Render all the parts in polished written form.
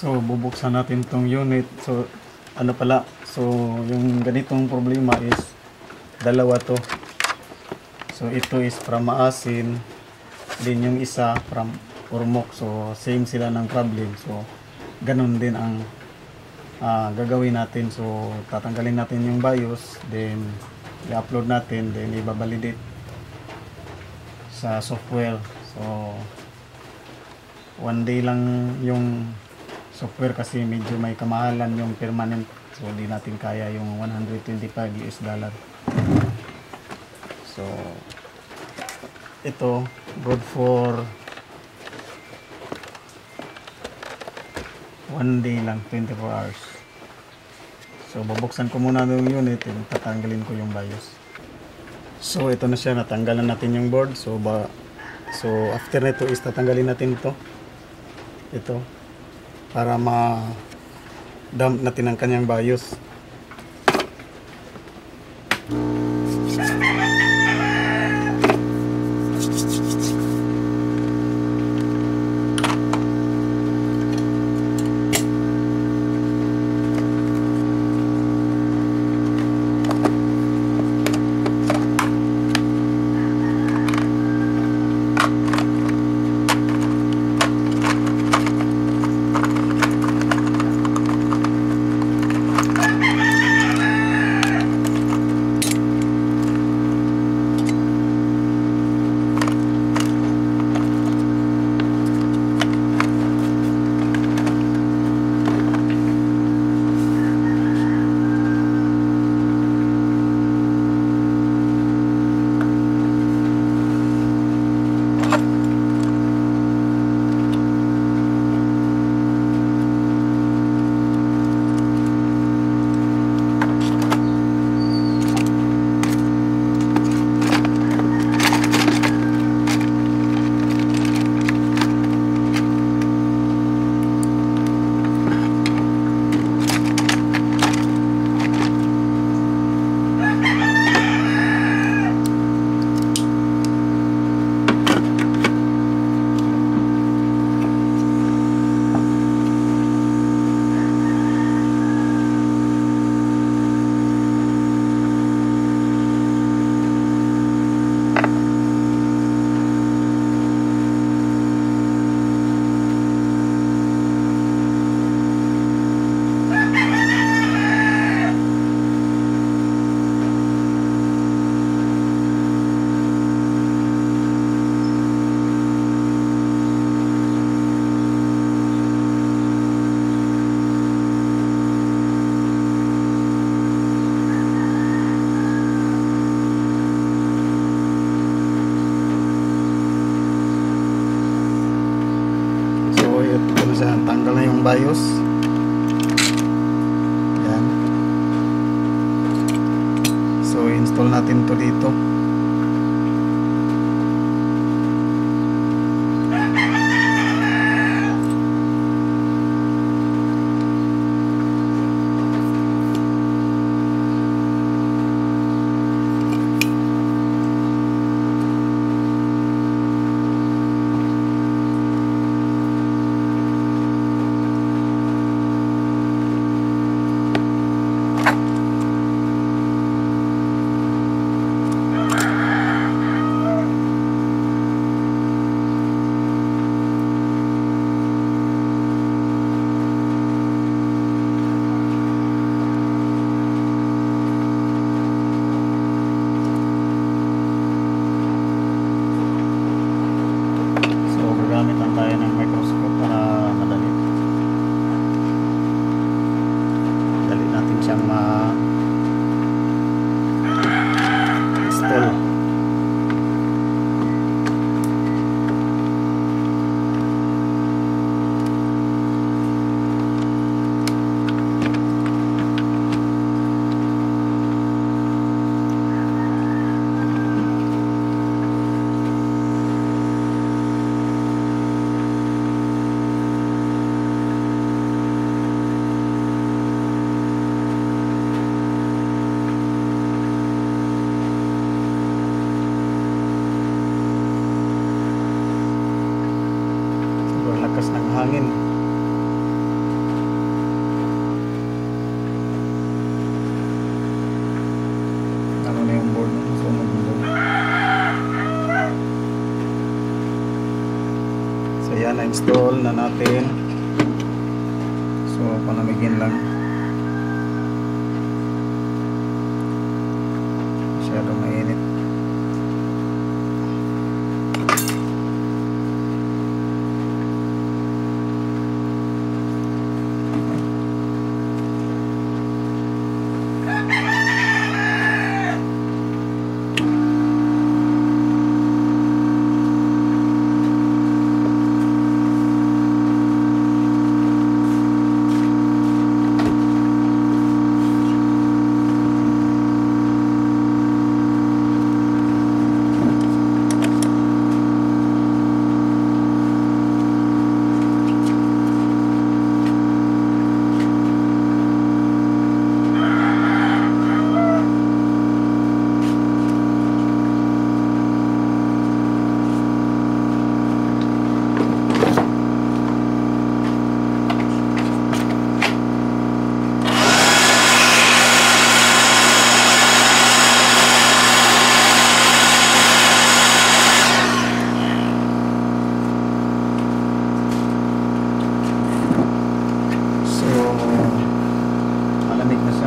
So, bubuksan natin tong unit. So, ano pala? So, yung ganitong problema is dalawa to. So, ito is from maasin. Din yung isa from urmok. So, same sila ng problem. So, ganun din ang gagawin natin. So, tatanggalin natin yung BIOS. Then, i-upload natin. Then, i-validate sa software. So, one day lang yung software kasi medyo may kamahalan yung permanent. So, di natin kaya yung $125. So, ito, good for one day lang, 24 hours. So, babuksan ko muna yung unit and tatanggalin ko yung BIOS. So, ito na siya. Natanggalan natin yung board. So, after nito is tatanggalin natin ito para ma-dump natin ang kanyang BIOS. Tanggal na yung BIOS. Yan. So, install natin to dito. lakas ng hangin. na-install na natin. So palamigin lang. Masyado mainit.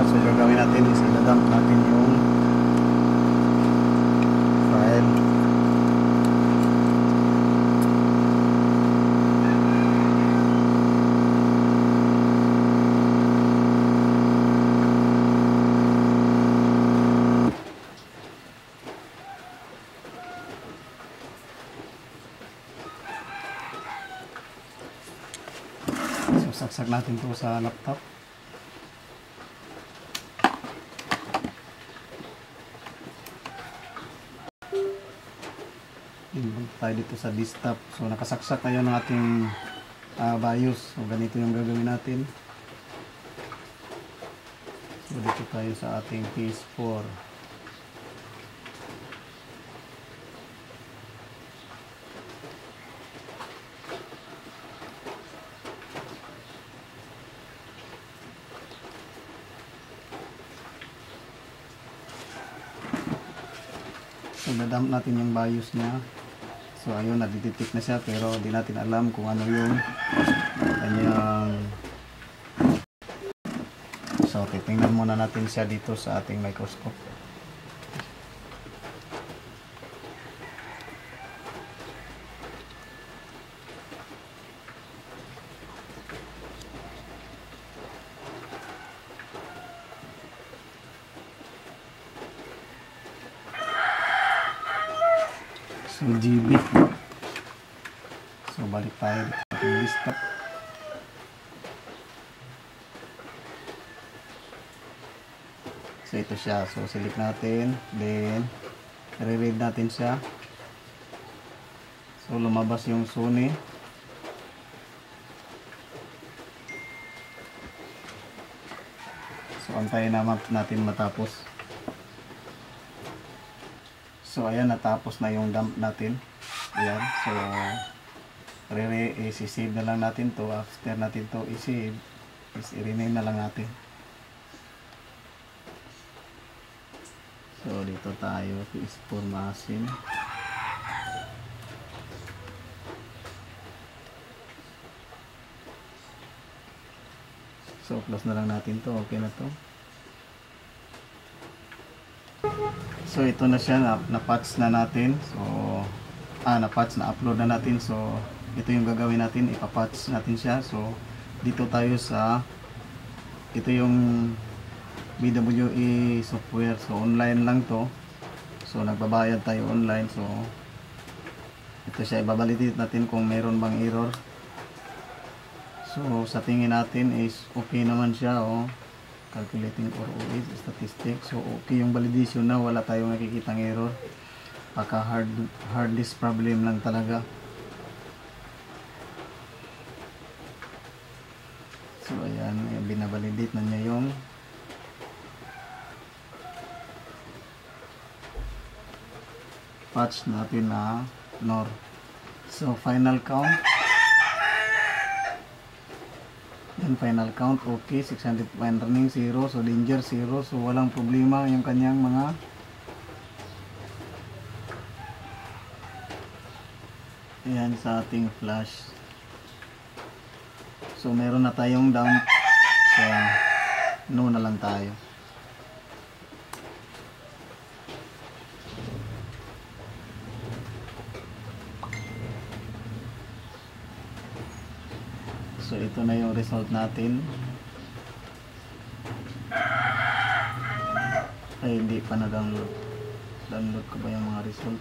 So yung gagawin natin is i-dump natin yung file. So saksak natin to sa laptop. Tayo dito sa desktop. So nakasaksak tayo ng ating BIOS. So ganito yung gagawin natin. So dito tayo sa ating PS4. So na-dump natin yung BIOS niya. So ayun, nadidetect na siya pero di natin alam kung ano yung kanyang. So titingnan muna natin siya dito sa ating microscope. So GB. So balik tayo sa ating desktop. So ito siya. So select natin, then re-read natin siya. So lumabas yung Sony. So antayin natin matapos. So ayan, natapos na yung dump natin. Ayan, so i-save na lang natin to. After natin to i-save, i-rename na lang natin. So dito tayo, PS4 machine. So close na lang natin to. Okay na to. So ito na siya, na-patch na natin. So na-patch, na-upload na natin. So ito yung gagawin natin, ipapatch natin siya. So dito tayo sa, ito yung BWE software. So online lang to. So nagbabayad tayo online. So ito siya, ibabalidate natin kung meron bang error. So sa tingin natin is okay naman siya, oh. Calculating for OS statistics. So okay yung validation na, wala tayong nakikitang error. Paka hard disk problem lang talaga. So ayan, binabalidate na niya yung patch natin na NOR. So final count. Yan, final count, okay, 600 fine running, 0, so danger 0, so walang problema yung kanyang mga yan sa ating flash. So meron na tayong dump. So no na lang tayo. So ito na yung result natin. Ay, hindi pa na-download. Download ko ba yung mga result?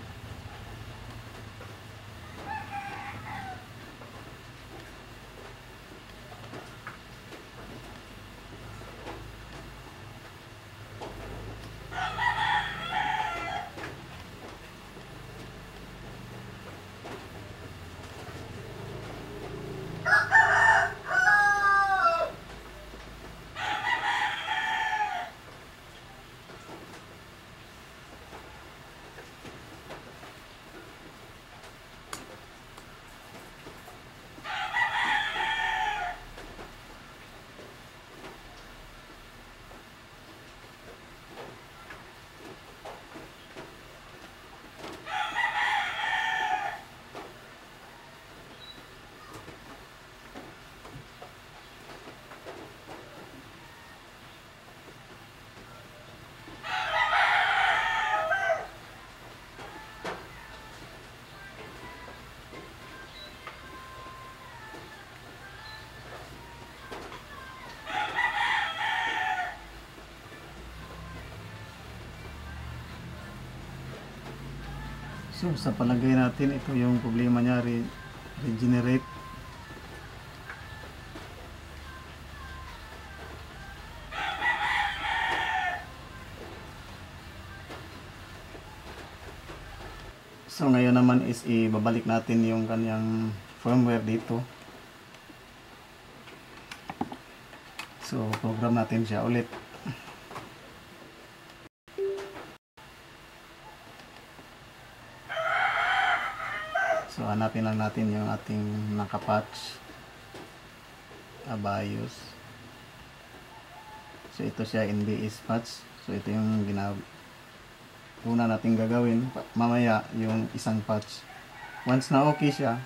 So sa palagay natin, ito yung problema niya, regenerate. So ngayon naman is ibabalik natin yung kanyang firmware dito. So program natin siya ulit. So hanapin lang natin yung ating nakapatch BIOS. So ito siya, NBS patch. So ito yung una natin gagawin. Mamaya yung isang patch. Once na okay siya,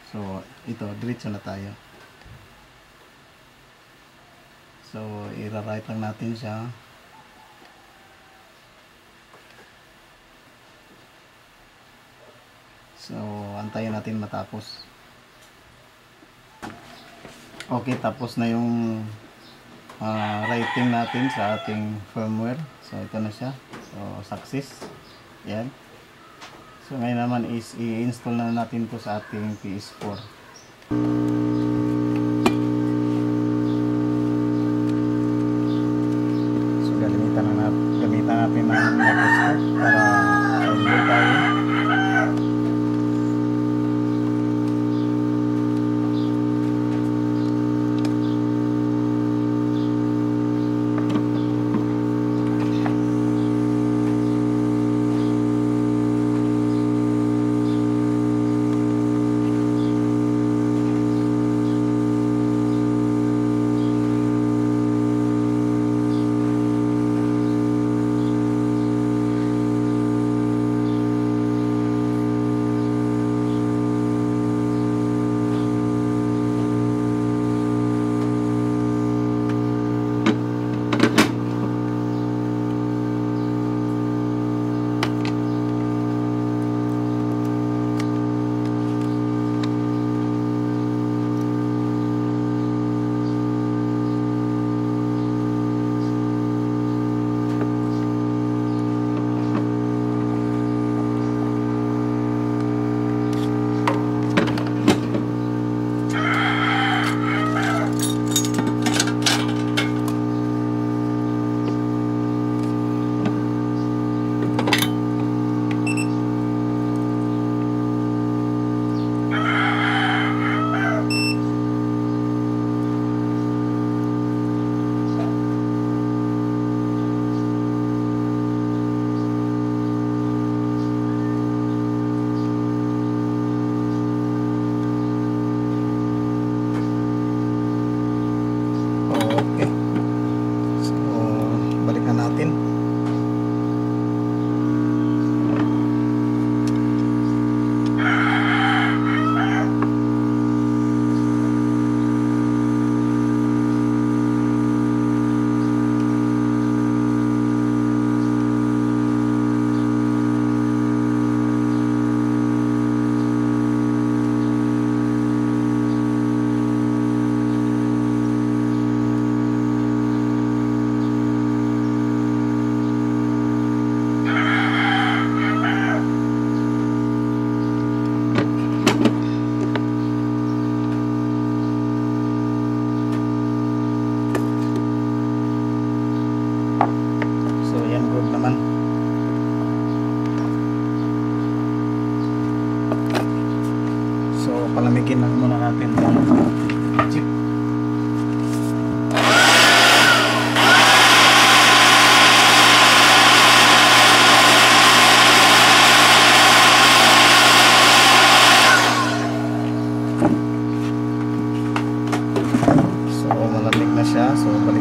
so ito, diretso na tayo. So i-write lang natin siya. So, antayin natin matapos. Okay, tapos na yung writing natin sa ating firmware. So, ito na siya. So, success. Yan. So, ngayon naman is i-install na natin to sa ating PS4. So, gamitan natin ng microscope para i-install tayo.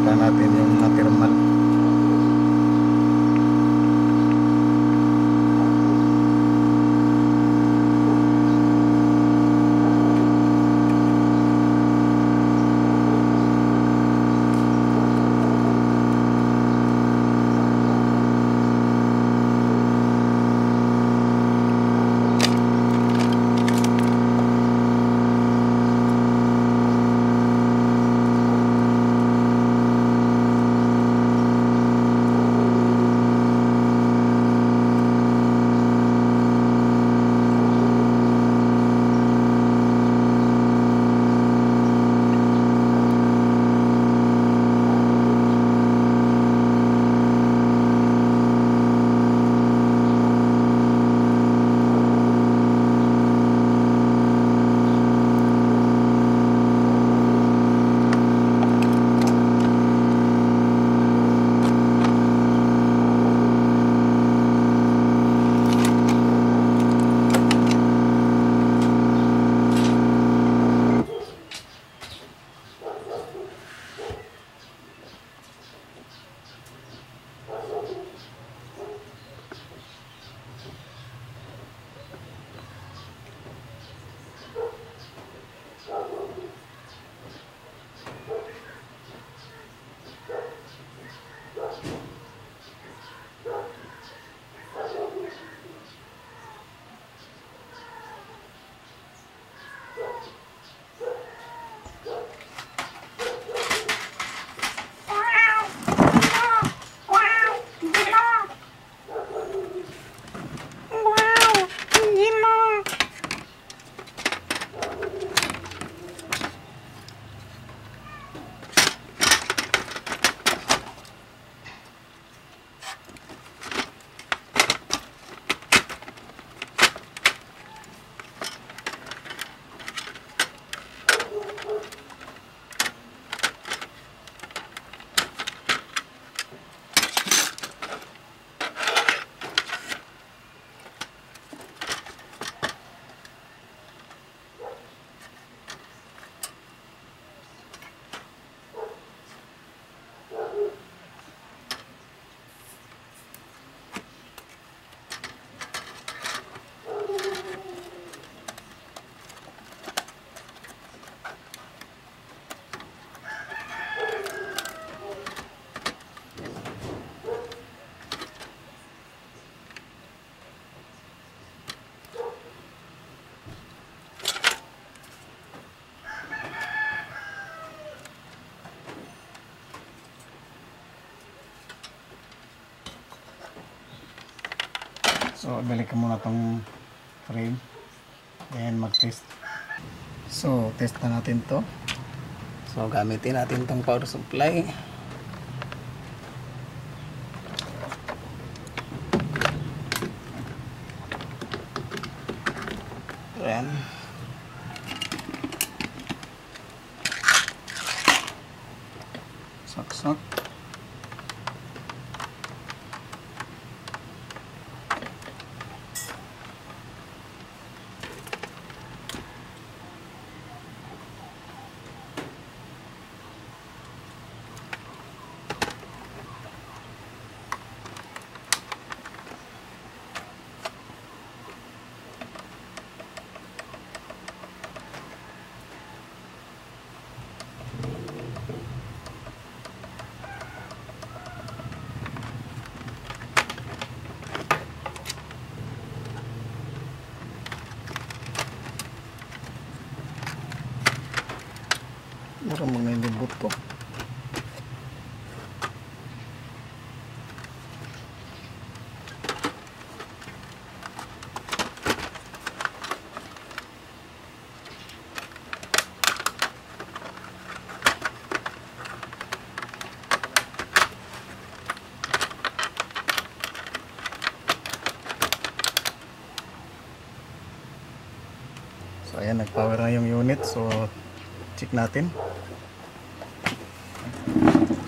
lang natin yung mga thermal. So, balik ko muna tong frame. Ayan, mag-test. So, test na natin to. So, gamitin natin tong power supply. Ayan. Saksak. Murang magnilibot ko. So ayan, nag-power na yung unit. So check natin.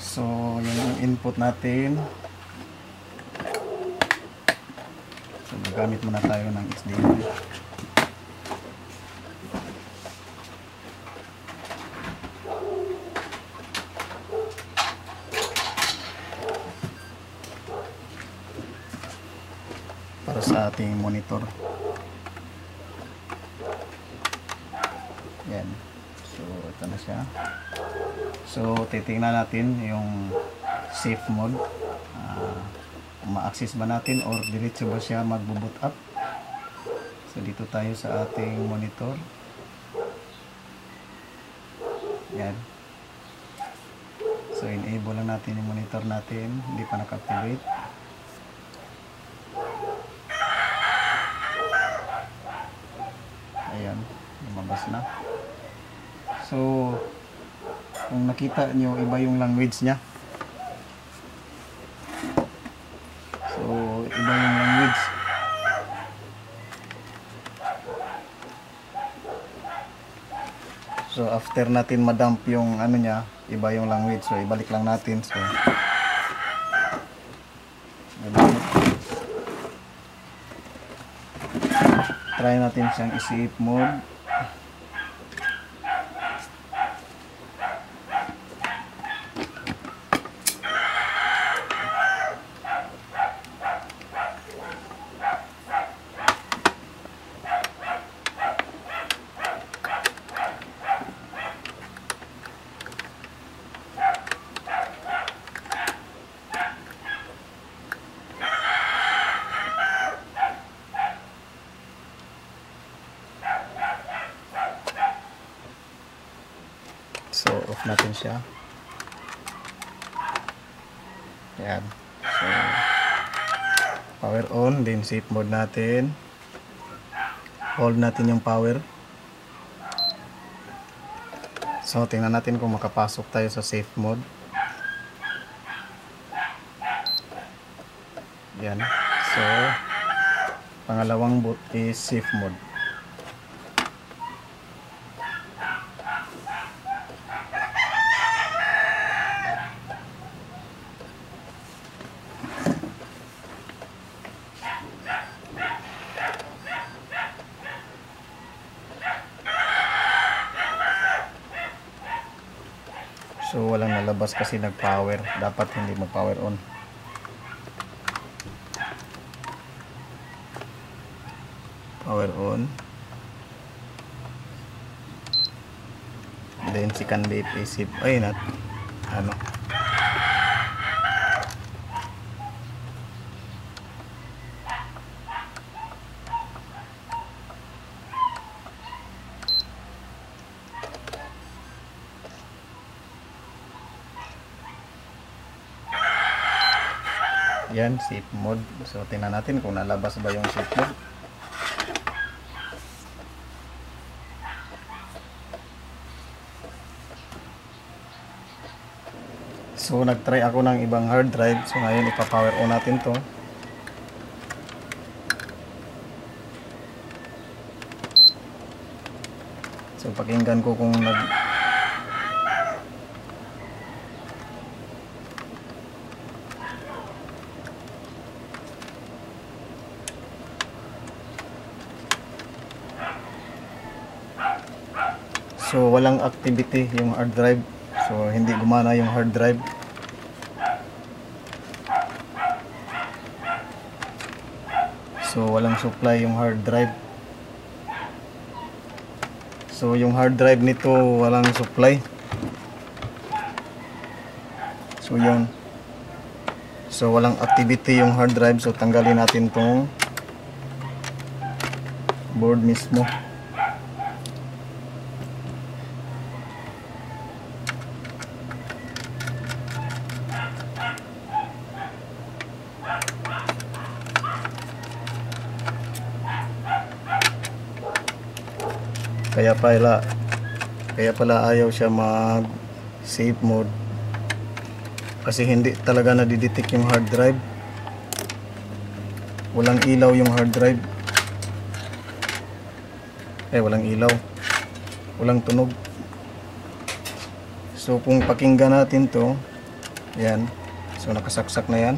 So yung input natin. So magamit muna tayo ng HDMI. para sa ating monitor. Yan. So, ito na siya. So, titingnan natin yung safe mode. Ma-access ba natin or diretso ba siya mag-boot up. So, dito tayo sa ating monitor. Yan. So, enable lang natin yung monitor natin. Hindi pa naka-activate. Ayan. Lumabas na. So, kung nakita nyo, iba yung language niya. So, iba yung language. So, after natin madump yung ano niya, iba yung language. So, ibalik lang natin. So, try natin siyang i-safe mode. So, off natin siya. Ayan. So, power on. Then, safe mode natin. Hold natin yung power. So, tingnan natin kung makapasok tayo sa safe mode. Ayan. So, pangalawang boot is safe mode. So, walang nalabas kasi nag-power. Dapat hindi mag-power on. Power on. Then, second date is if, ay, not, ano. Yan, safe mode. So, tingnan natin kung nalabas ba yung safe mode. So, nag-try ako ng ibang hard drive. So, ngayon ipa-power on natin to. So, pakinggan ko kung So, walang activity yung hard drive. So, hindi gumana yung hard drive. So, walang supply yung hard drive. So, yung hard drive nito walang supply. So, yun. So, walang activity yung hard drive. So, tanggalin natin tong board mismo. Kaya pala ayaw siya mag safe mode kasi hindi talaga nadidetect yung hard drive. Walang ilaw yung hard drive. Walang ilaw, walang tunog. So, kung pakinggan natin to, yan. So, nakasaksak na yan.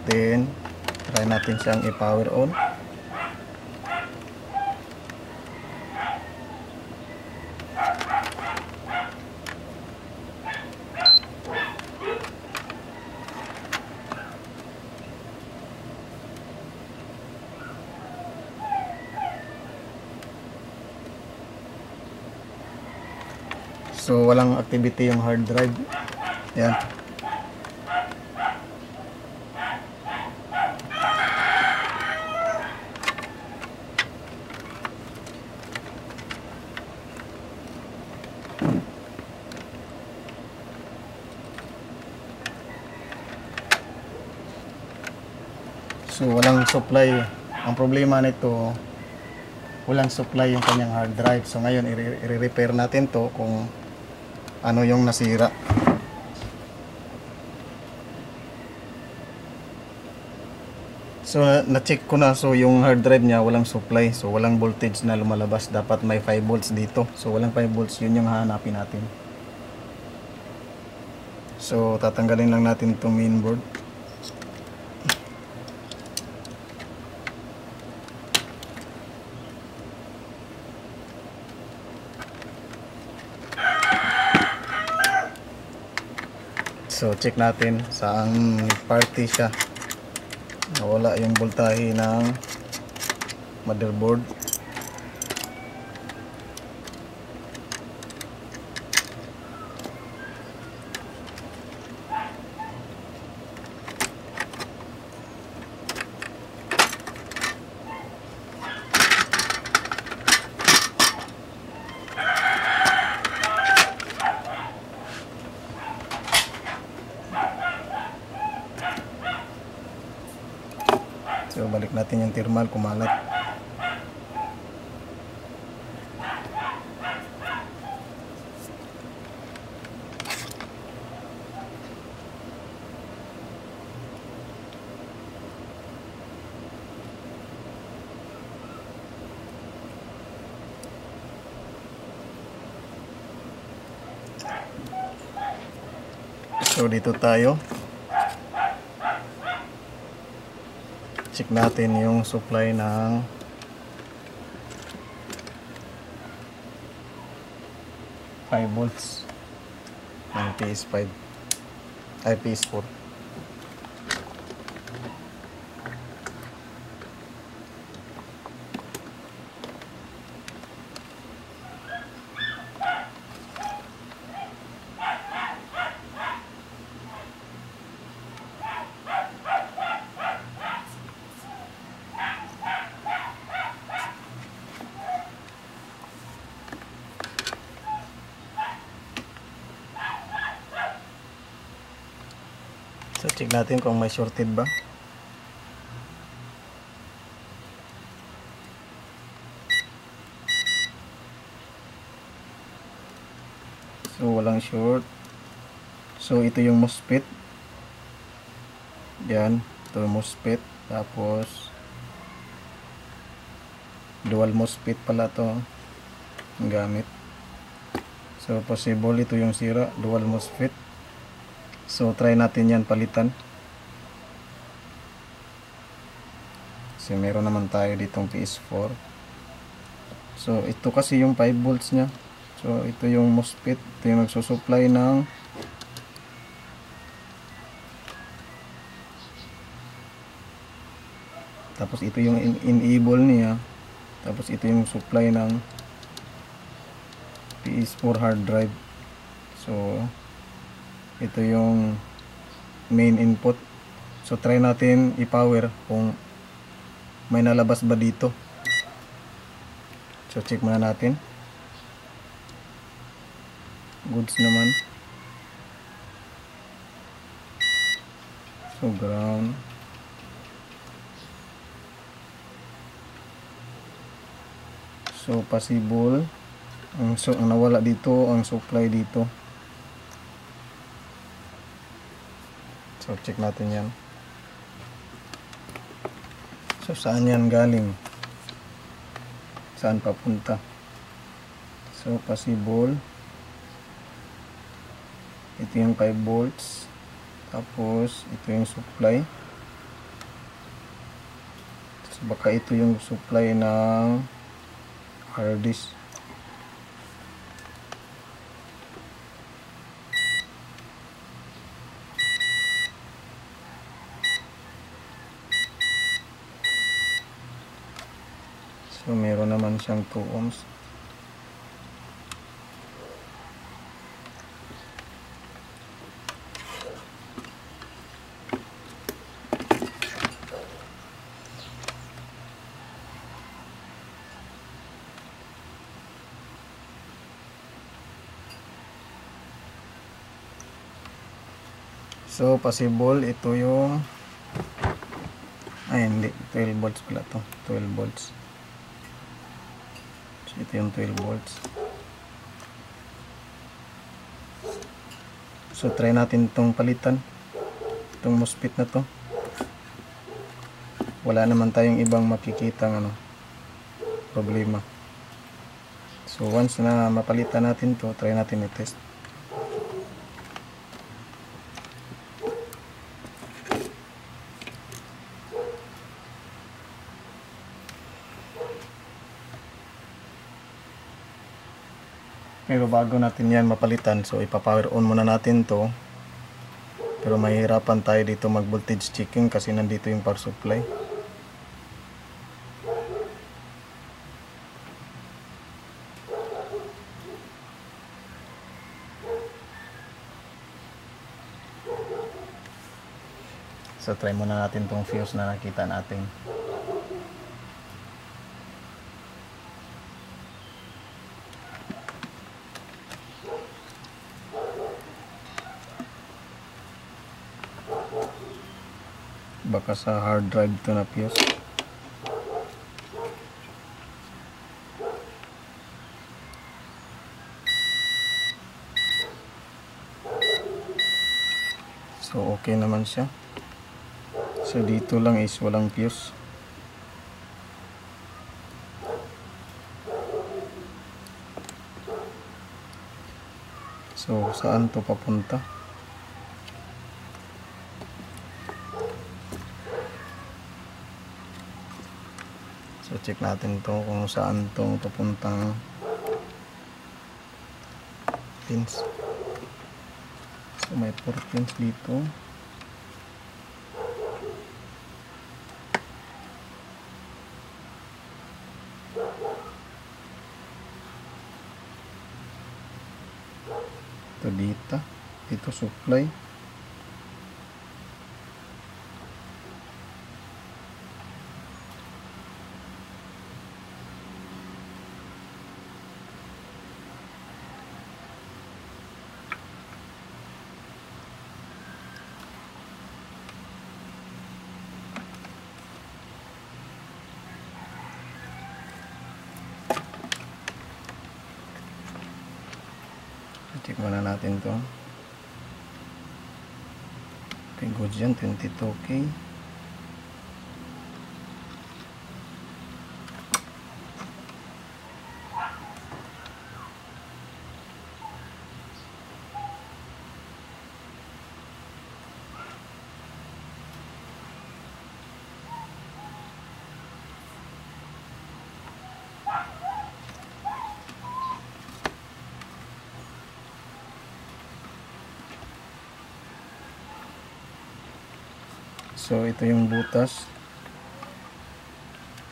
Then, try natin siyang i-power on. So walang activity yung hard drive. Yan. So walang supply. Ang problema nito, walang supply yung kanyang hard drive. So ngayon i-repair natin to kung ano yung nasira. So na-check ko na, so yung hard drive niya walang supply. So walang voltage na lumalabas. Dapat may 5 volts dito. So walang 5 volts, yun yung hahanapin natin. So tatanggalin lang natin itong mainboard. So check natin saan party siya. Nawala yung voltahe ng motherboard. So balik natin yung thermal, kumalat. So dito tayo. Check natin yung supply ng 5 volts ng PS5 ay PS4. So check natin kung may shorted ba. So walang short. So ito yung MOSFET. Yan, ito yung MOSFET. Tapos dual MOSFET pala to ang gamit. So possible ito yung sira, dual MOSFET. So try natin yan palitan. Kasi meron naman tayo ditong PS4. So ito kasi yung 5 volts nya. So ito yung MOSFET, ito yung nagsusupply ng tapos ito yung enable niya. Tapos ito yung supply ng PS4 hard drive. So ito yung main input. So try natin i-power kung may nalabas ba dito. So check muna natin. Goods naman. So ground. So possible ang nawala dito ang supply dito. So check natin yan. So saan yan galing? Saan papunta? So possible ito yung 5 volts. Tapos ito yung supply. So baka ito yung supply ng hard disk. So meron naman siyang 2 ohms. So possible ito yung ay hindi, 12 volts pala to, 12 volts. So ito yung 12 volts. So try natin itong palitan, itong MOSFET na to. Wala naman tayong ibang makikita problema. So once na mapalitan natin to, try natin i-test. Pero bago natin yan mapalitan, so ipa-power on muna natin to. Pero mahihirapan tayo dito mag voltage checking kasi nandito yung power supply. So try muna natin tong fuse na nakita natin. Baka sa hard drive to na fuse. So okay naman siya. So dito lang is walang fuse. So saan to papunta? So check natin to kung saan to papuntang pins. So may 4 pins dito. Ito dito supply. Check muna natin to. Okay, good dyan, 22K. So ito yung butas.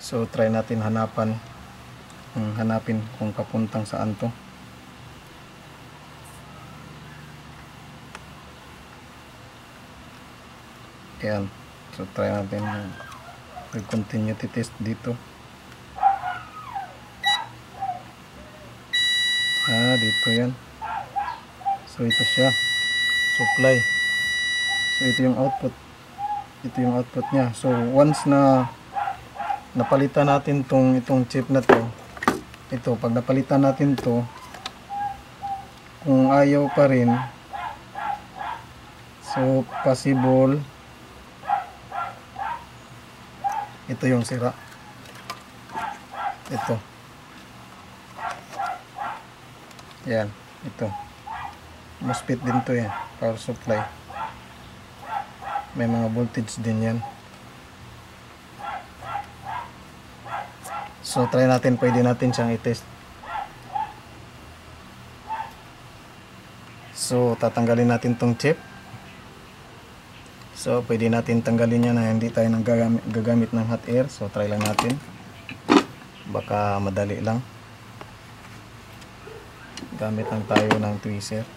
So try natin hanapin kung papuntang saan to. Ayan. So try natin mag-continue test dito. Dito yan. So ito siya. Supply. So ito yung output. Ito yung output niya. So once na napalitan natin itong chip na to, ito pag napalitan natin to, kung ayaw pa rin, so possible ito yung sira. Ito. Yan, ito. MOSFET din to yan, power supply. May mga voltage din yan. So try natin, pwede natin siyang i-test. So tatanggalin natin tong chip. So pwede natin tanggalin yan na hindi tayo gagamit ng hot air. So try lang natin. Baka madali lang. Gamit lang tayo ng tweezer.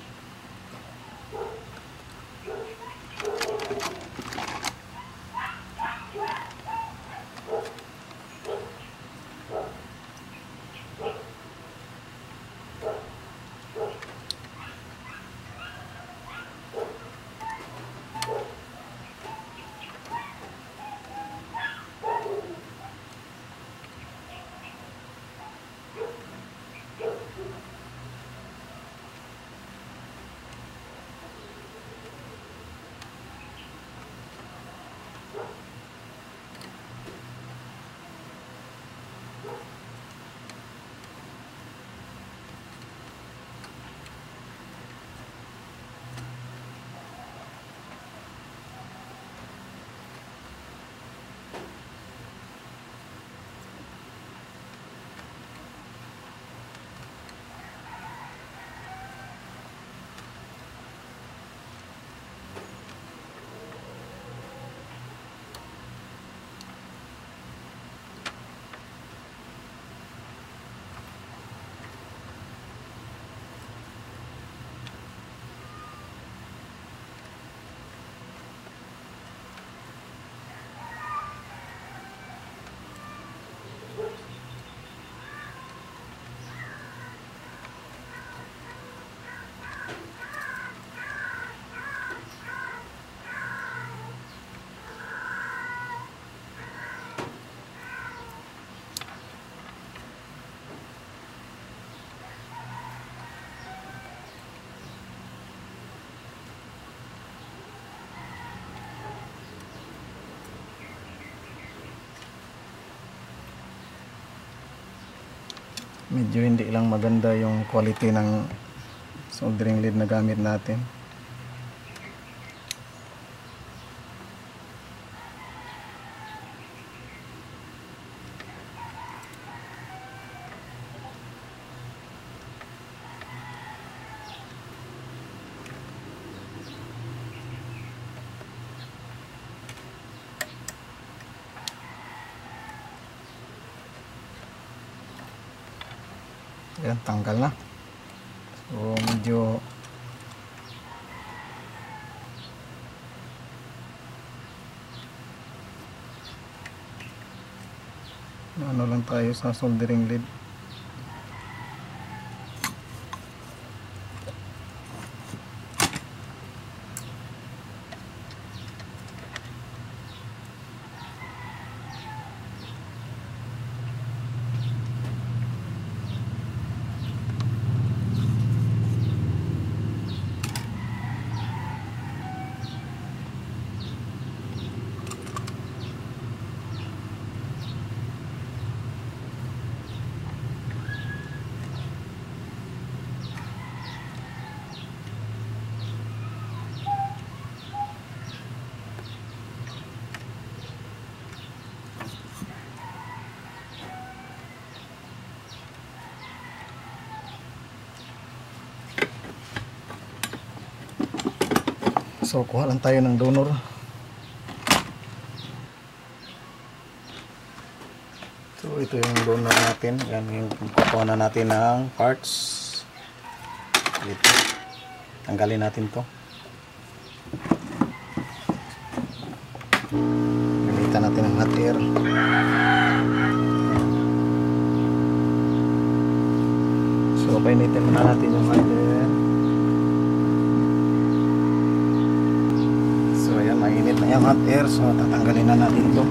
medyo hindi lang maganda yung quality ng soldering lead na gamit natin. Yan, tanggal na. So medyo ano lang tayo sa soldering lead. So kuha lang tayo ng donor. So ito yung donor natin. Yan yung kukuha na natin ng parts. Dito. Tanggalin natin to. Gamitan natin ng hot air. So painitin muna natin yung hot air. Mainit na yung hot air, so tatanggalin na natin ito.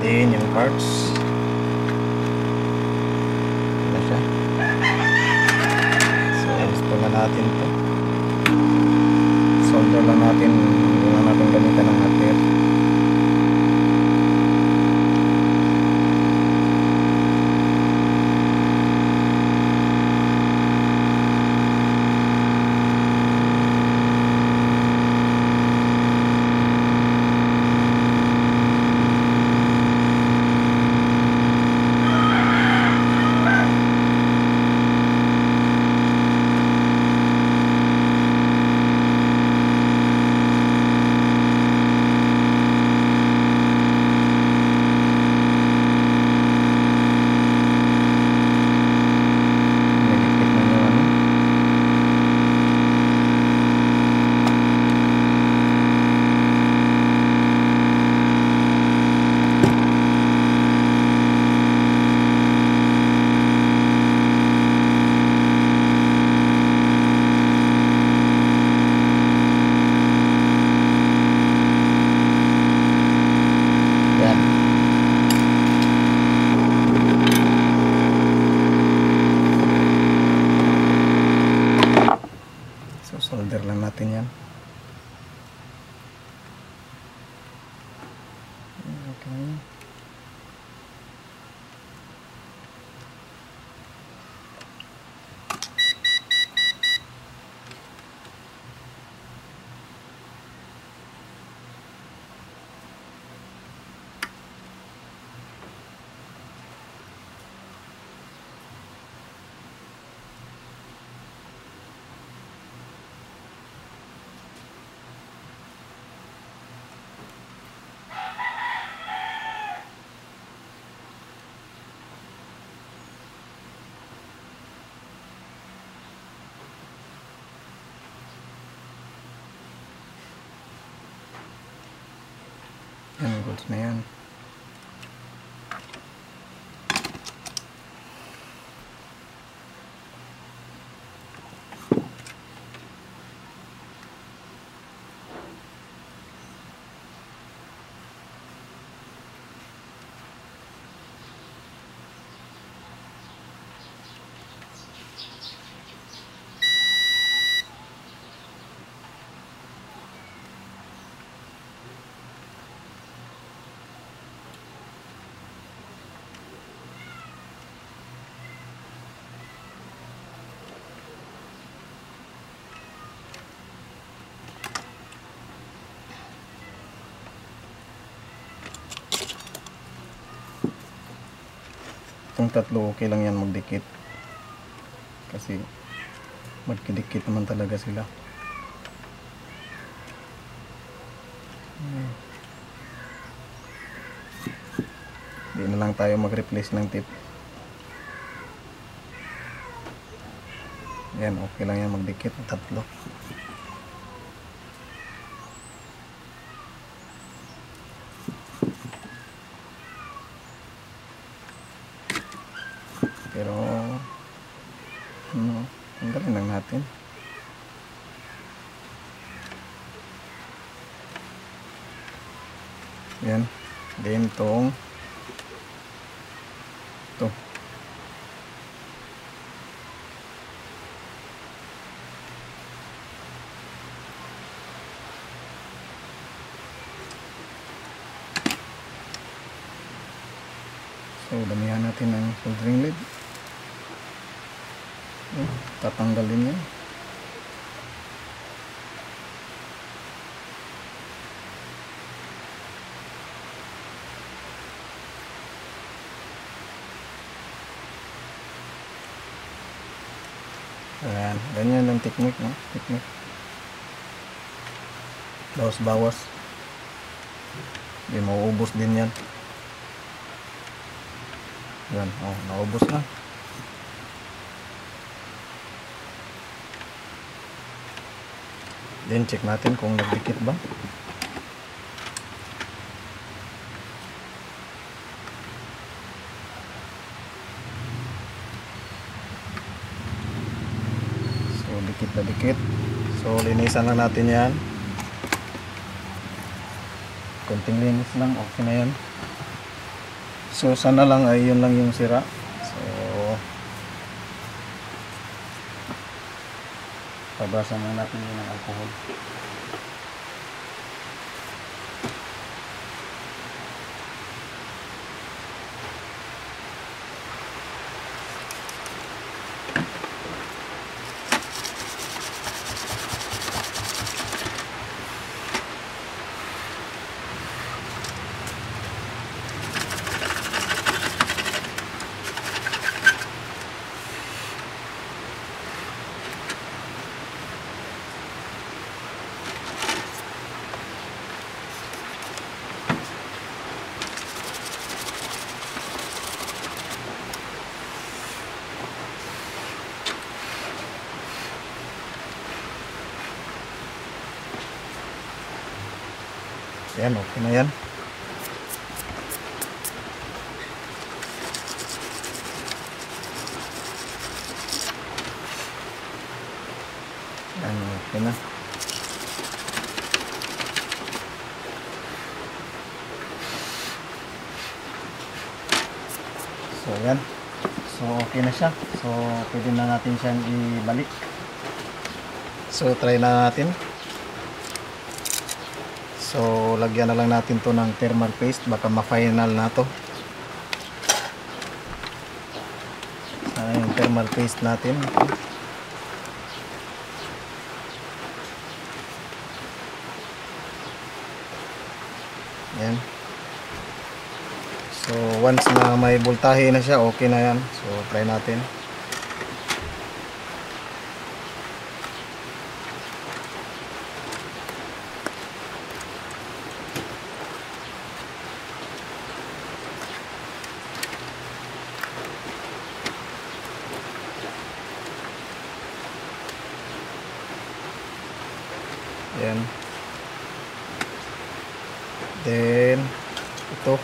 Then yung parts. Ano siya? So, install na natin to. Solder lang natin. Hindi na natin gamitan ng hot air. Yan, goods na yan. Itong tatlo okay lang yan magdikit kasi magkidikit naman talaga sila. Hindi na lang tayo mag-replace ng tip. Yan, okay lang yan magdikit ng tatlo. Pero tanggalin lang natin. Yan. Then ito. So damihan natin ng soldering lead. Tatanggalin yan. Ayan, ganyan lang technique, no? Technique. Bawas-bawas. Hindi mauubos din yan. Yan, oh, naubos na. Then check natin kung nagdikit ba. So dikit na dikit. So linisan lang natin yan. Konting linis lang, okay na yan. So sana lang ay yun lang yung sira. So pabasan lang natin yun ng alcohol. Yan, okay na yan. Yan, okay na. So yan. So okay na siya. So pwede na natin siyang ibalik. So try na natin. So lagyan na lang natin to ng thermal paste, baka ma-final na to. Sana yung thermal paste natin. Yan. So once na may voltahe na siya, okay na yan. So try natin. Yan. Then dito.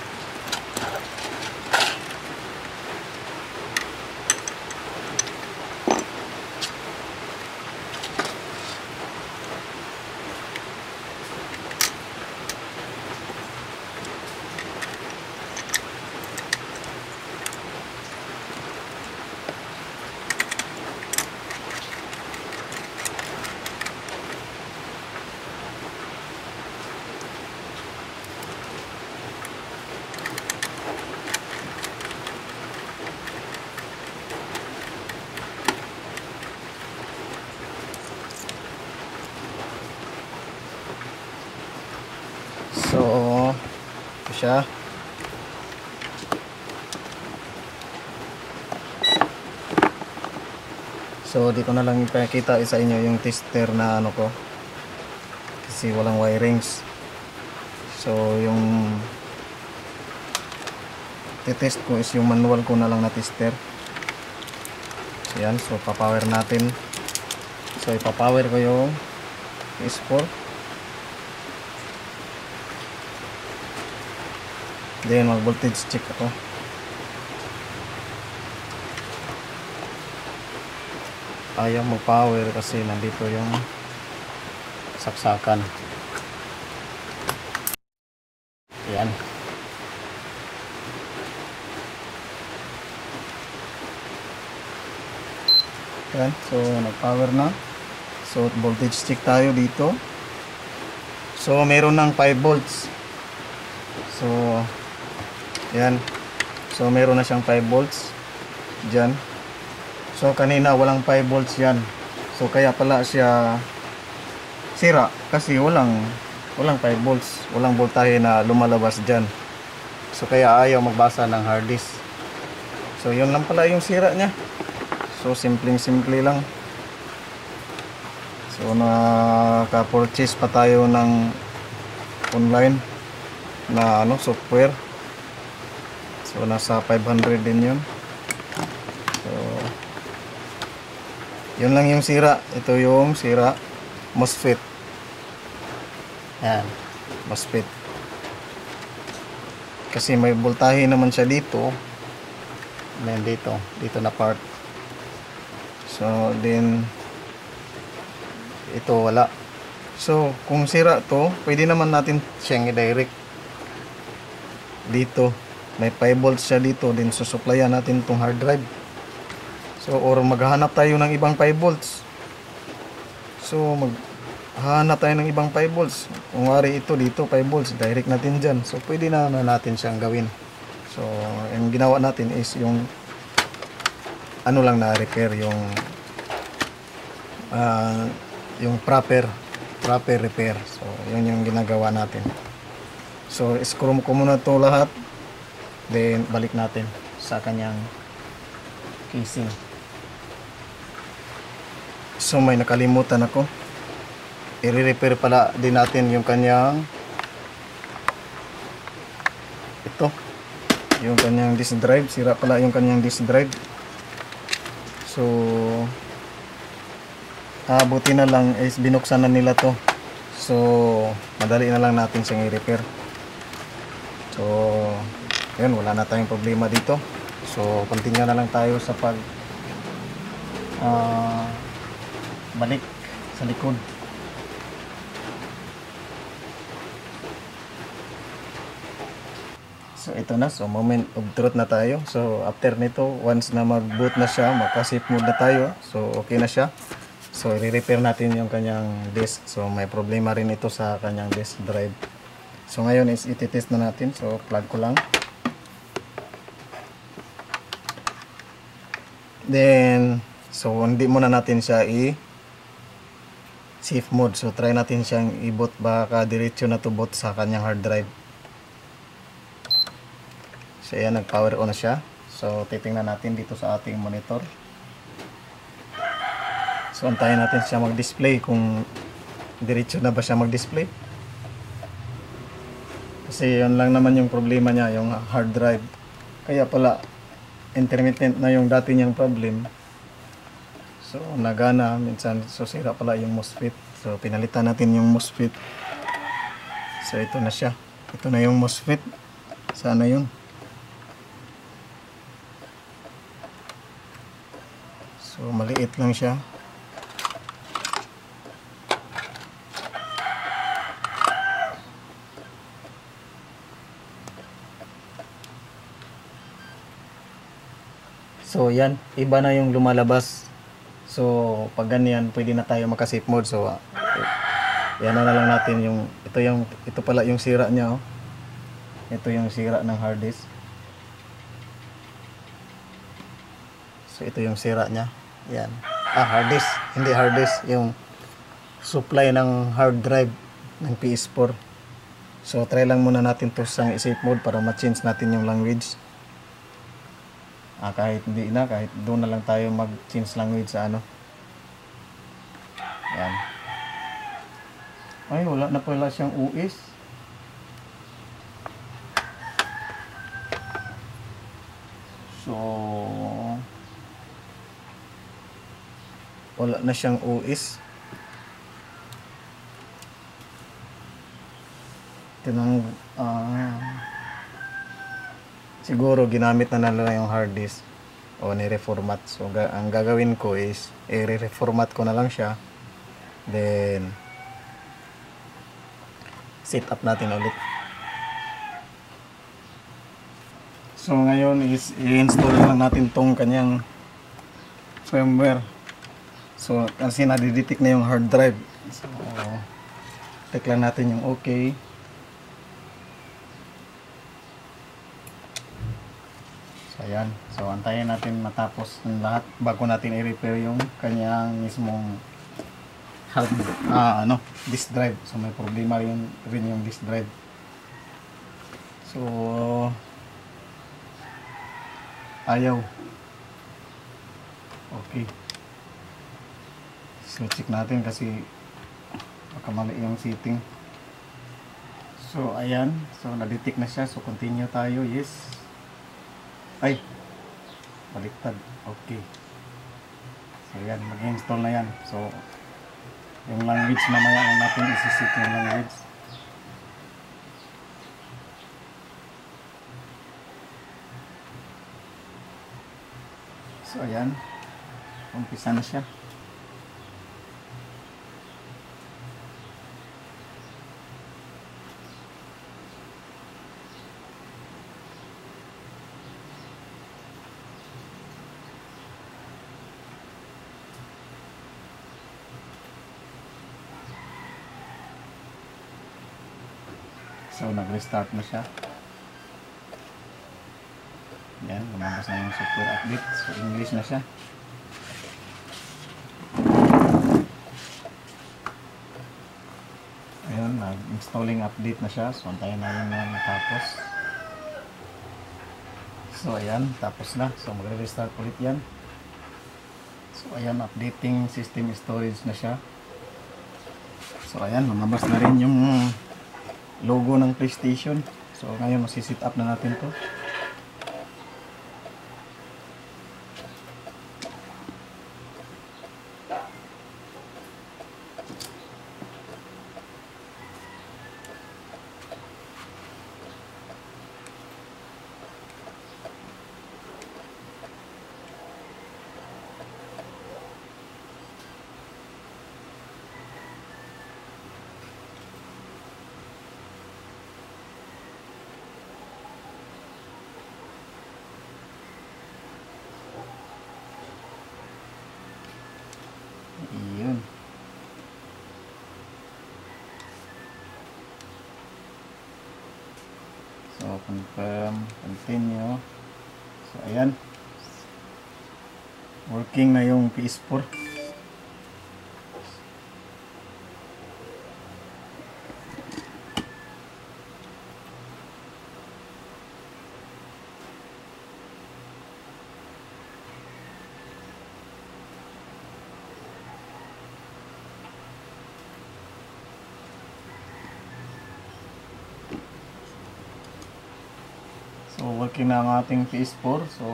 So, ito siya. So, di ko na lang ipakita sa inyo yung tester na ano ko. Kasi walang wirings. So, yung titest ko is yung manual ko na lang na tester. So, yan. So, papower natin. So, ipapower ko yung PS4. Then mag voltage check ako. Ayaw mag power kasi nandito yung saksakan. Ayan. Ayan. So nag power na. So voltage check tayo dito. So meron ng 5 volts. So yan. So meron na siyang 5 volts dyan. So kanina walang 5 volts yan. So kaya pala siya sira kasi walang 5 volts. Walang voltahe na lumalabas dyan. So kaya ayaw magbasa ng hard disk. So yun lang pala yung sira niya. So simple lang. So naka-purchase pa tayo ng online na software. So nasa 500 din yun. So yun lang yung sira. Ito yung sira MOSFET. Yan, MOSFET. Kasi may voltahe naman siya dito. And dito na part. So then ito wala. So kung sira to, pwede naman natin siyang i-direct dito. May 5 volts siya dito, din susuplayan natin itong hard drive. So or maghahanap tayo ng ibang 5 volts. So maghahanap tayo ng ibang 5 volts. Kung wari ito dito 5 volts, direct natin dyan. So pwede na natin siyang gawin. So yung ginawa natin is yung lang na repair, yung proper repair. So yun yung ginagawa natin. So screw ko muna to lahat. Then balik natin sa kanyang casing. So may nakalimutan ako. I-repair pala din natin yung kanyang yung kanyang disk drive. Sira pala yung kanyang disk drive. So buti na lang is binuksan na nila to. So madali na lang natin siyang i-repair. So yun, wala na tayong problema dito. So continue na lang tayo sa balik sa likod. So ito na, so moment of truth na tayo. So after nito, once na mag-boot na siya, magka-safe mode na tayo. So okay na siya. So i-repair natin yung kanyang disk. So may problema rin ito sa kanyang disk drive. So ngayon is iti-test na natin. So plug ko lang. Then so hindi muna natin siya safe mode. So try natin siyang i-boot, baka diretso na to boot sa kanyang hard drive. So ayan, nag-power on na siya. So titingnan natin dito sa ating monitor. So antayin natin siya mag-display kung diretso na ba siya mag-display. Kasi yan lang naman yung problema niya, yung hard drive. Kaya pala intermittent na yung dati niyang problem. So nagana minsan, so sira pala yung MOSFET. So pinalitan natin yung MOSFET. So ito na siya. Ito na yung MOSFET. Sana yun. So maliit lang siya. So yan, iba na yung lumalabas. So pag ganyan, pwede na tayo maka-safe mode. So yan na lang natin yung ito pala yung sira niya, oh. Ito yung sira ng hard disk. So ito yung sira niya. Yan. Hard disk, hindi hard disk, yung supply ng hard drive ng PS4. So try lang muna natin to sa safe mode para ma-change natin yung language. Kahit hindi na, kahit doon na lang tayo mag-change language sa ano. Yan. Ay, wala na pala siyang US. So, wala na siyang US. Tinang, siguro ginamit na nila yung hard disk o ni-reformat. So ang gagawin ko is i-reformat ko na lang siya, then set up natin ulit. So ngayon is i-install lang natin tong kanyang firmware. So kasi nadidetect na yung hard drive, so check lang natin yung okay. Ayan, so antayin natin matapos ng lahat bago natin i-repair yung kanyang mismong hard disk drive. So may problema rin yung disk drive. So ayaw. Okay. So check natin kasi baka mali yung setting. So ayan, so na-detect na siya. So continue tayo. Yes. Ay, baliktad. Okay. So yan, mag-install na yan. So yung language mamaya ang natin isi-set yung language. So ayan, umpisa na siya. So nag-restart na siya. Yan, lumabas na yung software update. So English na siya. Ayun, nag-installing update na siya. So antayin namin na matapos. So ayan, tapos na. So magre-restart ulit yan. So ayan, updating system storage na siya. So ayan, lumabas na rin yung logo ng PlayStation. So ngayon masi-set up na natin to. Iyon. So confirm, continue. So ayan, working na yung PS4. So working na ang ating PS4. So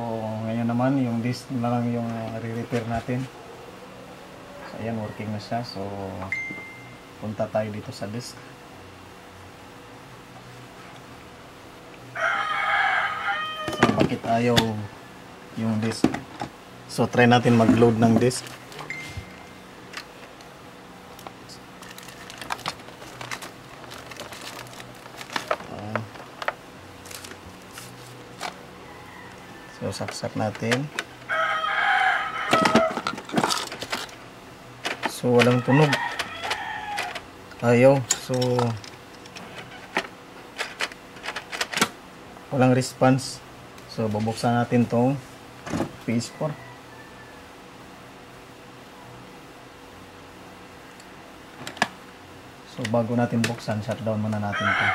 ngayon naman yung disk na lang yung re-repair natin. So ayan, working na siya. So punta tayo dito sa disk. bakit ayaw yung disk. So try natin mag-load ng disk. So saksak natin. So walang tunog. Ayaw. So walang response. So bubuksan natin tong PS4. So bago natin buksan, shutdown muna natin ito.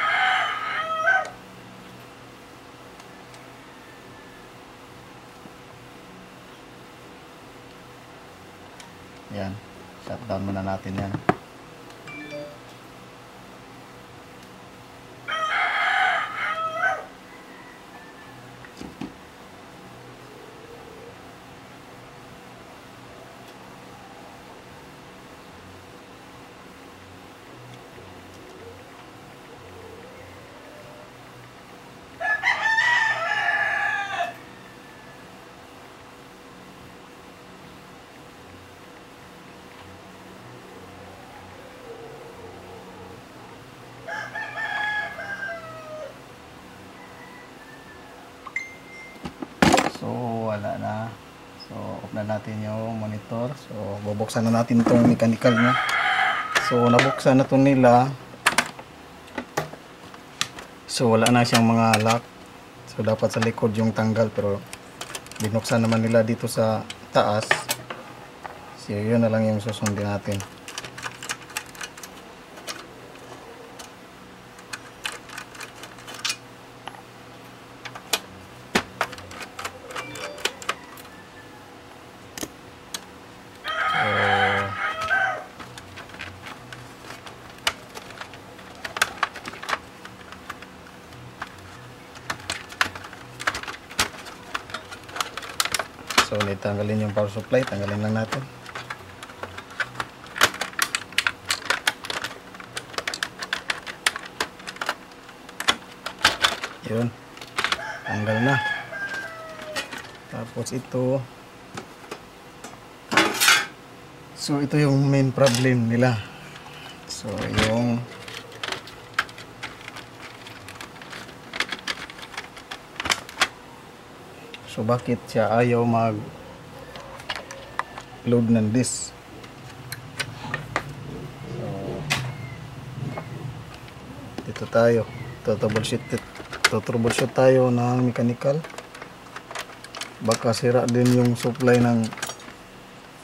Yan, shutdown muna natin yan. So wala na. So off na natin yung monitor. So bubuksan na natin itong mechanical niya. So nabuksan na ito nila. So wala na siyang mga lock. So dapat sa likod yung tanggal, pero binuksan naman nila dito sa taas. So yun na lang yung susundin natin. So tanggalin yung power supply, tanggalin lang natin. Yun, tanggal na. Tapos ito, so ito yung main problem nila. So yung so bakit siya ayaw mag load ng disk? So dito tayo, troubleshoot tayo ng mechanical. Baka sira din yung supply ng,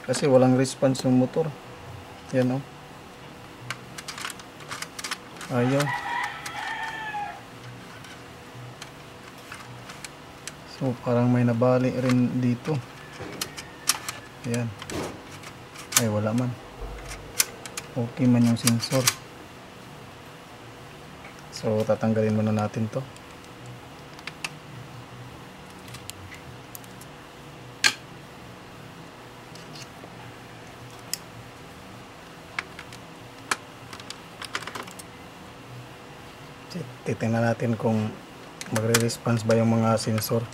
kasi walang response yung motor. Yan, oh, ayaw. So parang may nabali rin dito. Ayan. Ay wala man. Okay man yung sensor. So tatanggalin muna natin to. Titingnan natin kung magre-response ba yung mga sensor.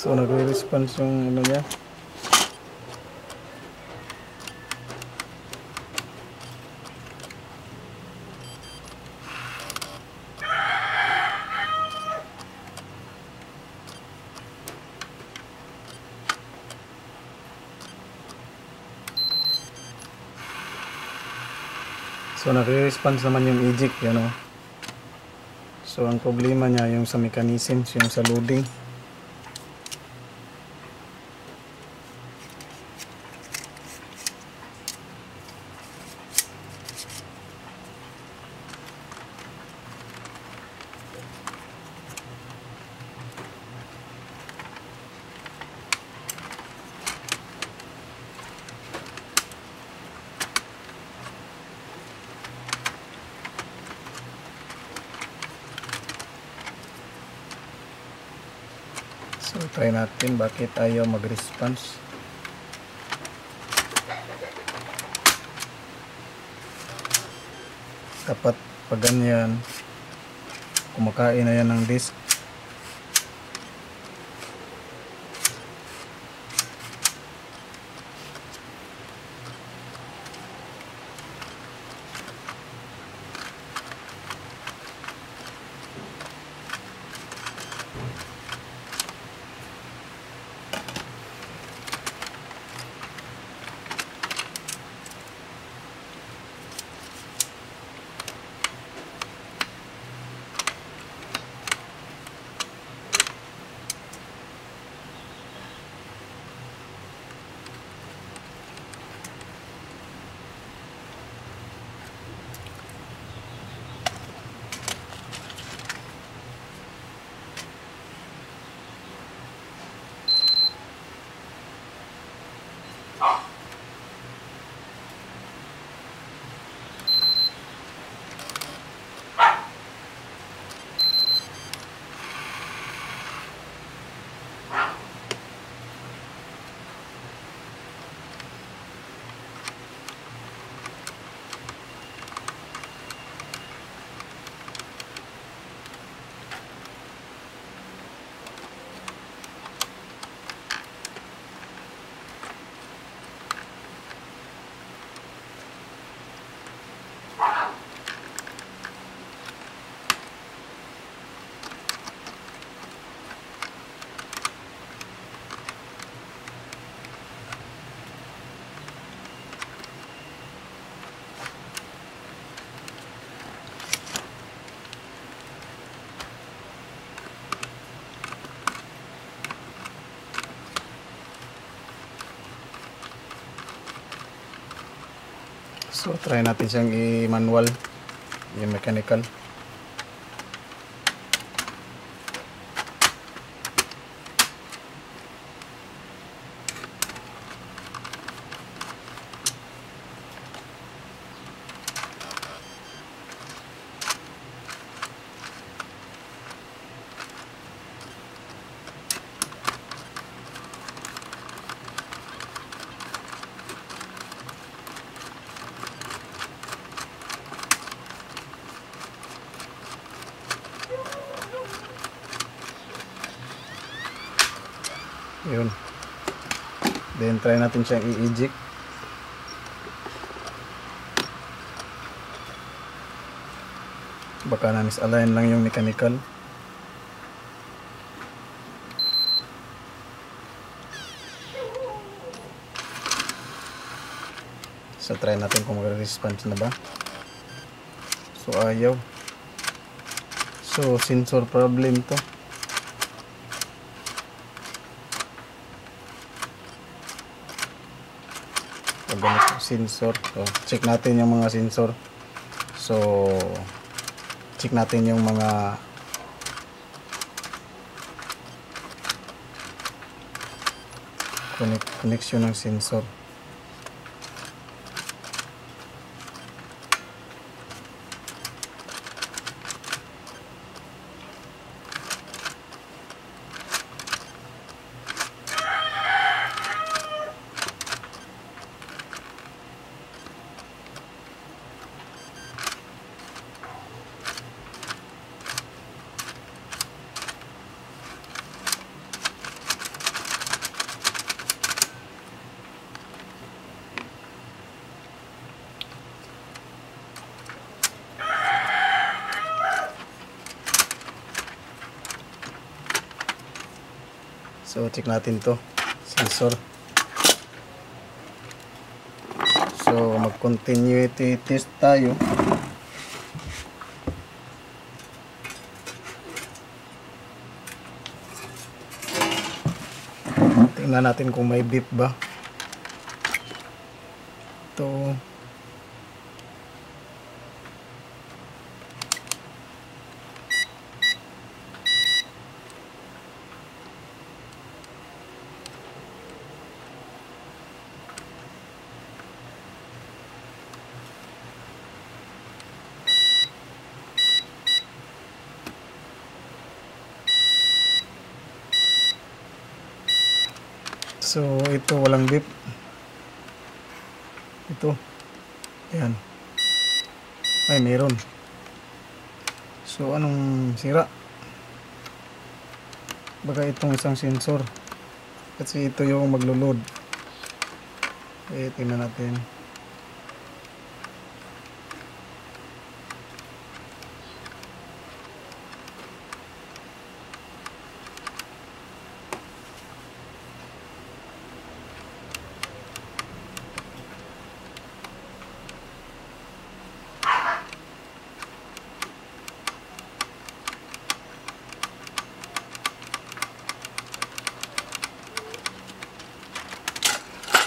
So nagre-response yung ano niya. So nagre-response naman yung eject, yan o. So ang problema niya yung sa mechanism, yung sa loading. So try natin bakit ayaw mag-response. Dapat pag ganyan, kumakain na yan ng disk. So try natin siyang i-manual, yung mechanical. Yun. Then try natin siyang i-eject. Baka na-misalign lang yung mechanical. So try natin kung mag-response na ba. So ayaw. So sensor problem to. Ganito sensor. So, check natin yung mga sensor. So check natin yung mga connection ng sensor. So check natin to sensor. So mag-continuity test tayo. Tingnan natin kung may beep ba. Ito. So ito walang beep. Ito. Ayan. Ay meron. So anong sira? Baka itong isang sensor. Kasi ito yung maglo-load. Tingnan natin.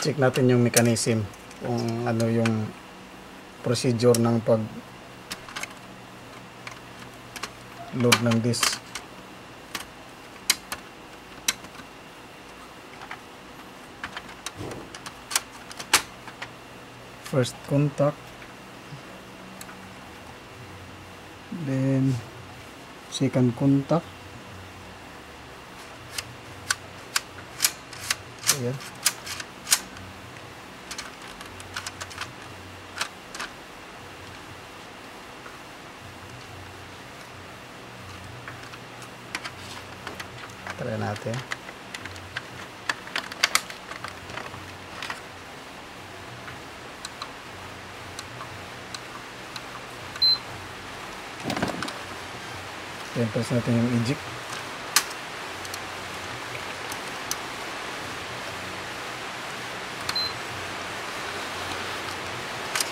Check natin yung mechanism, kung ano yung procedure ng pag load ng disk. First contact, then second contact. Ayan. Try natin. Then press natin yung eject.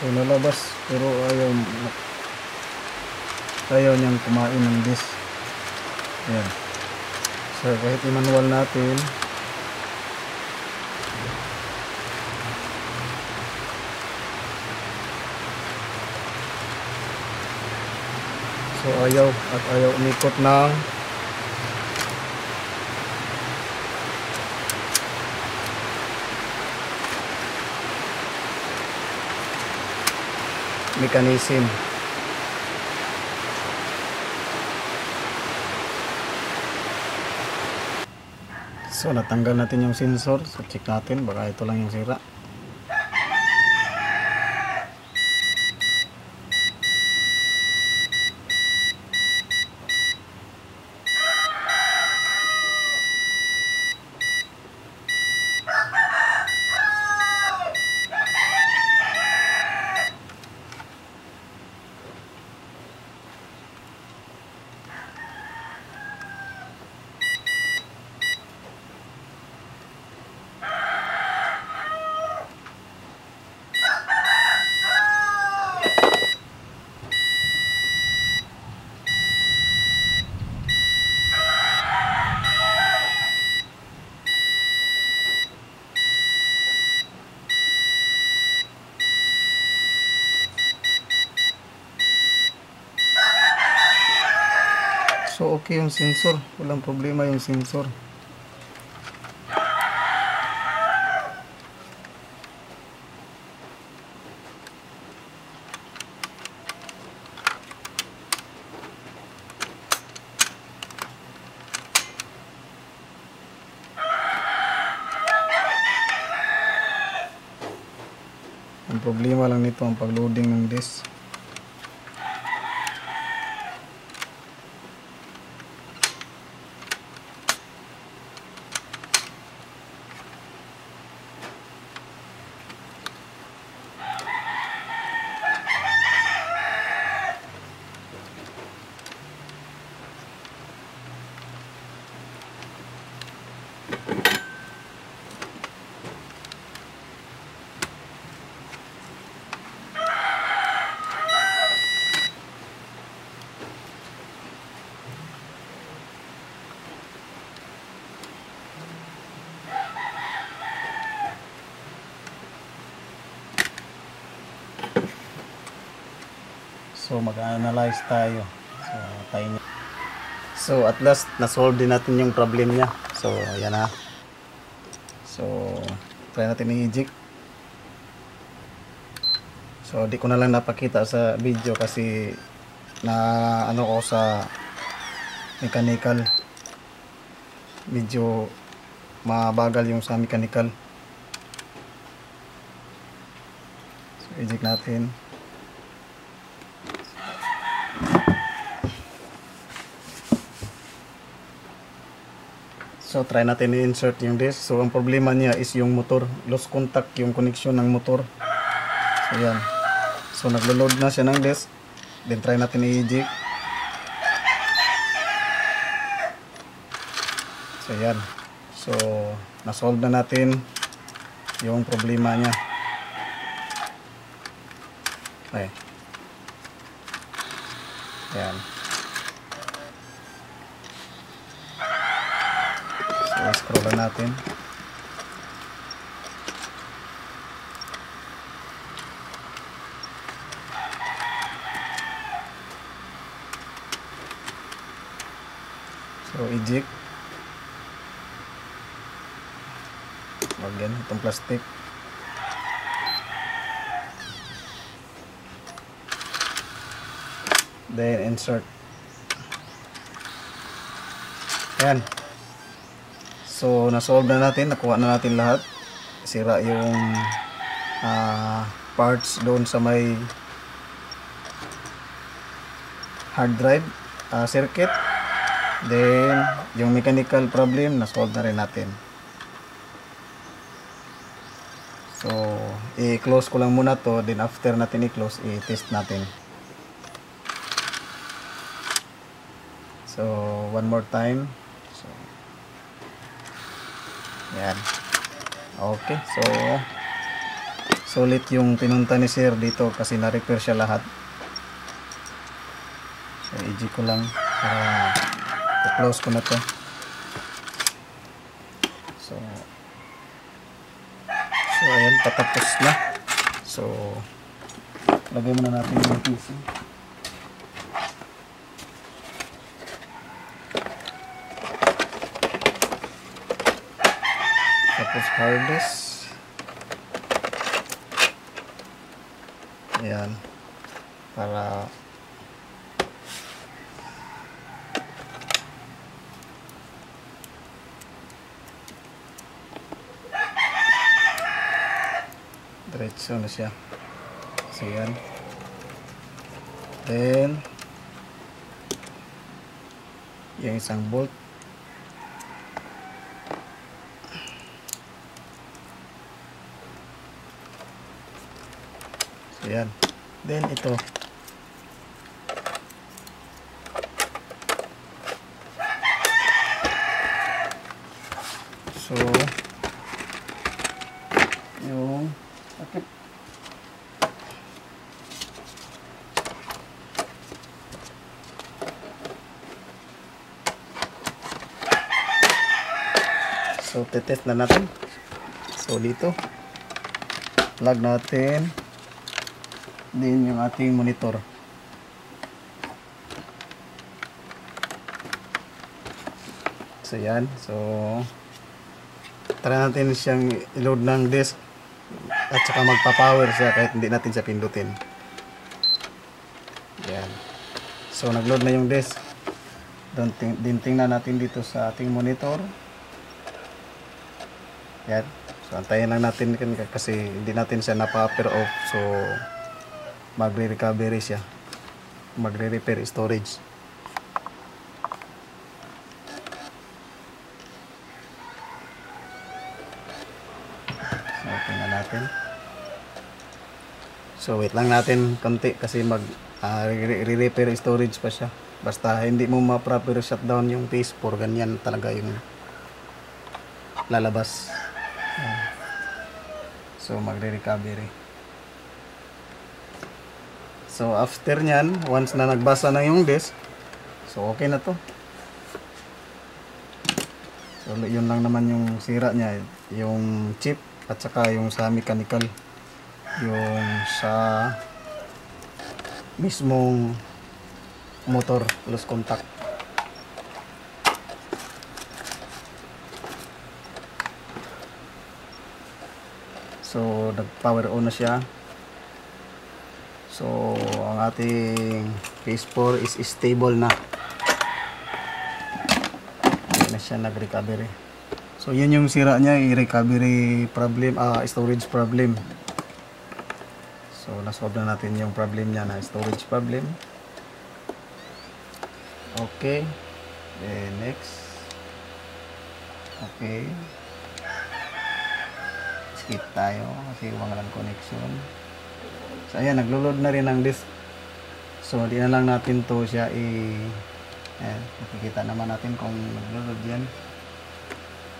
So nalabas pero ayaw niyang kumain ng disk. Ayan. So kahit i-manual natin, so ayaw umikot ng mechanism. So natanggal natin yung sensor. So check natin, baka ito lang yung sira. So okay yung sensor, walang problema yung sensor. Ang problema lang nito ang pag-loading ng disk. So mag-analyze tayo. So at last na-solve din natin yung problem niya. So ayan na. So try natin i-eject. So di ko na lang napakita sa video kasi na ano ko sa mechanical, medyo mabagal yung sa mechanical. So eject natin. So try natin i-insert yung disc. So ang problema niya is yung motor, lost contact yung connection ng motor. So yan. So naglo-load na siya ng disc. Then try natin i-eject. So yan. So na-solve na natin yung problema niya. Okay. Yan. So scroll na natin. So eject. Wag yan, itong plastic. Then insert. Ayan. So na-solve na natin, nakuha na natin lahat. Sira yung parts doon sa may hard drive circuit. Then yung mechanical problem na-solve na rin natin. So i-close ko lang muna to, then after natin i-close, i-test natin. So one more time. So yan. Okay, so sulit yung pinunta ni sir dito kasi na-repair siya lahat. So i-eject ko lang para i-close ko na to. So ayan, patapos na. So lagay muna natin yung PC. Tapos hard disk. Ayan. Para diretso na siya. So yan. Then yung isang bolt. So yan. Then ito. So yung takip. So tetest na natin. So dito plug natin din yung ating monitor. So yan. So try natin siyang i-load ng disk at saka magpa-power siya kahit hindi natin siya pindutin. Yan. So nag-load na yung disk. Din tingnan natin dito sa ating monitor. Yan. So antayin lang natin kasi hindi natin siya na-power off. So magre-recovery siya. Magre-repair storage. So tingnan natin. So wait lang natin konti kasi re-repair storage pa siya. Basta hindi mo ma-proper shutdown yung PS4, ganyan talaga yung lalabas. So magre-recovery. So after nyan, once na nagbasa na yung disk, so okay na to. So yun lang naman yung sira niya, yung chip at saka yung sa mechanical, yung sa mismong motor, lost contact. So nag-power on na siya. So ang ating PS4 is stable na. Hindi na siya nag-recovery. So yun yung sira niya, recovery problem, storage problem. So nasolve na natin yung problem niya na storage problem. Okay. Then next. Okay. Skip tayo kasi walang connection. So ayan, naglo-load na rin ang disk. So di na lang natin to siya ayan, makikita naman natin kung naglo-load yan.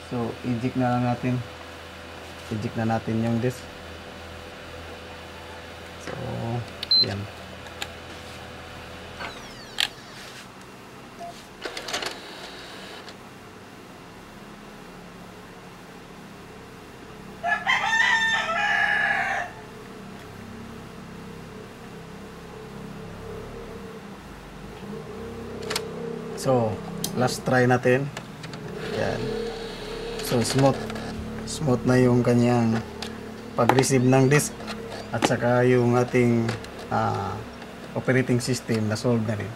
So eject na lang natin. Eject na natin yung disk. So yan. So, last try natin. Yan. So, smooth na yung kanyang pag-receive ng disk at saka yung ating operating system na solve na rin.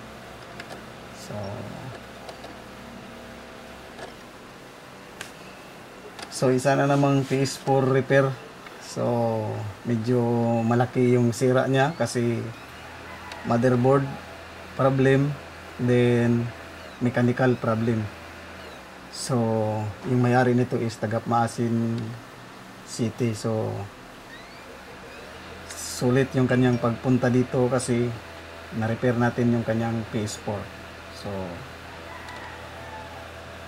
So isa na namang PS4 repair. So, medyo malaki yung sira niya kasi motherboard problem, then mechanical problem. So, yung may-ari nito is taga Maasin City. So, sulit yung kanyang pagpunta dito kasi na-repair natin yung kanyang PS4. So,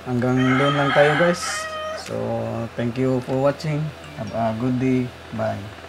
hanggang doon lang tayo guys. So, thank you for watching. Have a good day. Bye.